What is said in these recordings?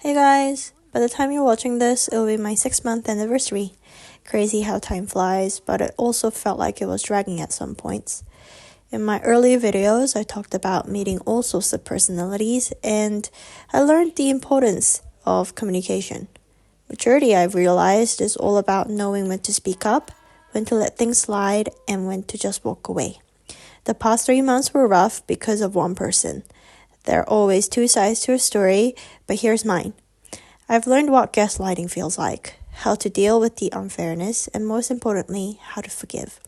Hey guys! By the time you're watching this, it will be my 6-month anniversary. Crazy how time flies, but it also felt like it was dragging at some points. In my earlier videos, I talked about meeting all sorts of personalities, and I learned the importance of communication. Maturity, I've realized, is all about knowing when to speak up, when to let things slide, and when to just walk away. The past 3 months were rough because of one person. There are always two sides to a story, but here's mine. I've learned what gaslighting feels like, how to deal with the unfairness, and most importantly, how to forgive.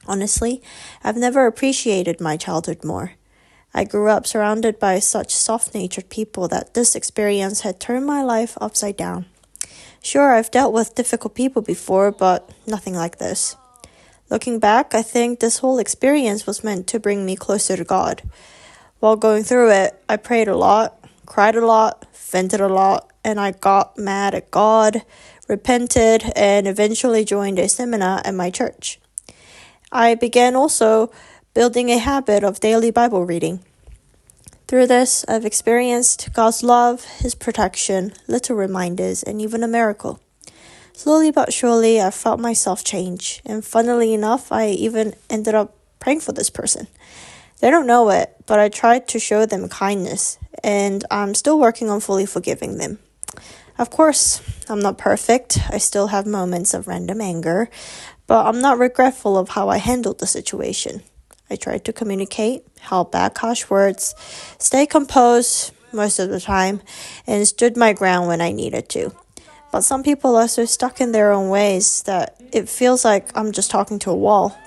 Honestly, I've never appreciated my childhood more. I grew up surrounded by such soft-natured people that this experience had turned my life upside down. Sure, I've dealt with difficult people before, but nothing like this. Looking back, I think this whole experience was meant to bring me closer to God. While going through it, I prayed a lot, cried a lot, vented a lot, and I got mad at God, repented, and eventually joined a seminar at my church. I began also building a habit of daily Bible reading. Through this, I've experienced God's love, His protection, little reminders, and even a miracle. Slowly but surely, I felt myself change, and funnily enough, I even ended up praying for this person. They don't know it, but I tried to show them kindness, and I'm still working on fully forgiving them. Of course, I'm not perfect. I still have moments of random anger, but I'm not regretful of how I handled the situation. I tried to communicate, held back harsh words, stay composed most of the time, and stood my ground when I needed to. But some people are so stuck in their own ways that it feels like I'm just talking to a wall.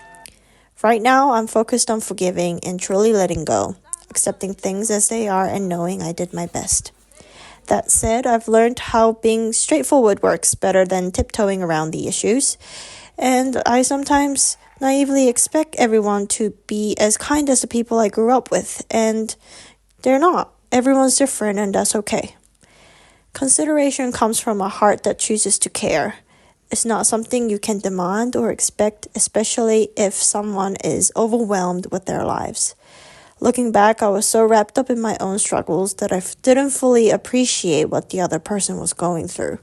Right now, I'm focused on forgiving and truly letting go, accepting things as they are and knowing I did my best. That said, I've learned how being straightforward works better than tiptoeing around the issues, and I sometimes naively expect everyone to be as kind as the people I grew up with, and they're not. Everyone's different, and that's okay. Consideration comes from a heart that chooses to care. It's not something you can demand or expect, especially if someone is overwhelmed with their lives. Looking back, I was so wrapped up in my own struggles that I didn't fully appreciate what the other person was going through.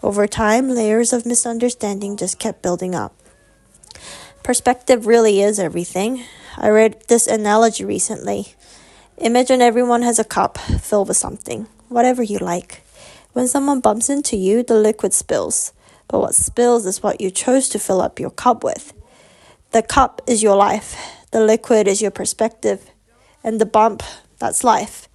Over time, layers of misunderstanding just kept building up. Perspective really is everything. I read this analogy recently. Imagine everyone has a cup filled with something, whatever you like. When someone bumps into you, the liquid spills. But what spills is what you chose to fill up your cup with. The cup is your life. The liquid is your perspective. And the bump, that's life.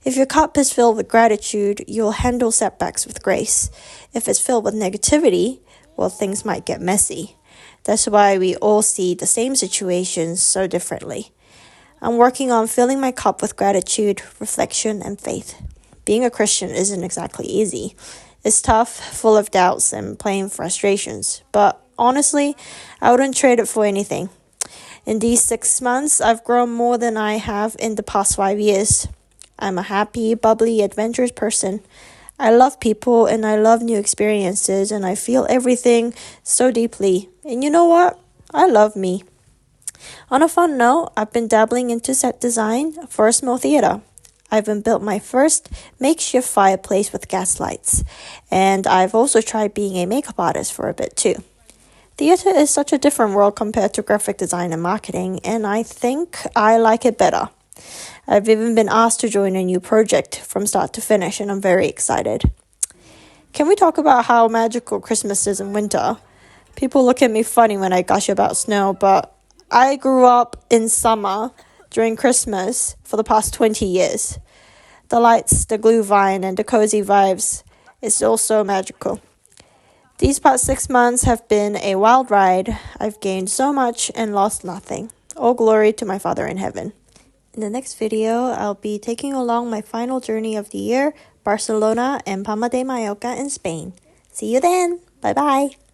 If your cup is filled with gratitude, you'll handle setbacks with grace. If it's filled with negativity, well, things might get messy. That's why we all see the same situations so differently. I'm working on filling my cup with gratitude, reflection, and faith. Being a Christian isn't exactly easy. It's tough, full of doubts and plain frustrations. But honestly, I wouldn't trade it for anything. In these 6 months, I've grown more than I have in the past 5 years. I'm a happy, bubbly, adventurous person. I love people and I love new experiences and I feel everything so deeply. And you know what? I love me. On a fun note, I've been dabbling into set design for a small theater. I've even built my first makeshift fireplace with gas lights, and I've also tried being a makeup artist for a bit too. Theater is such a different world compared to graphic design and marketing, and I think I like it better. I've even been asked to join a new project from start to finish, and I'm very excited. Can we talk about how magical Christmas is in winter? People look at me funny when I gush about snow, but I grew up in summer during Christmas for the past 20 years. The lights, the glue vine, and the cozy vibes is also magical. These past 6 months have been a wild ride. I've gained so much and lost nothing. All glory to my Father in heaven. In the next video, I'll be taking along my final journey of the year, Barcelona and Palma de Mallorca in Spain. See you then. Bye-bye.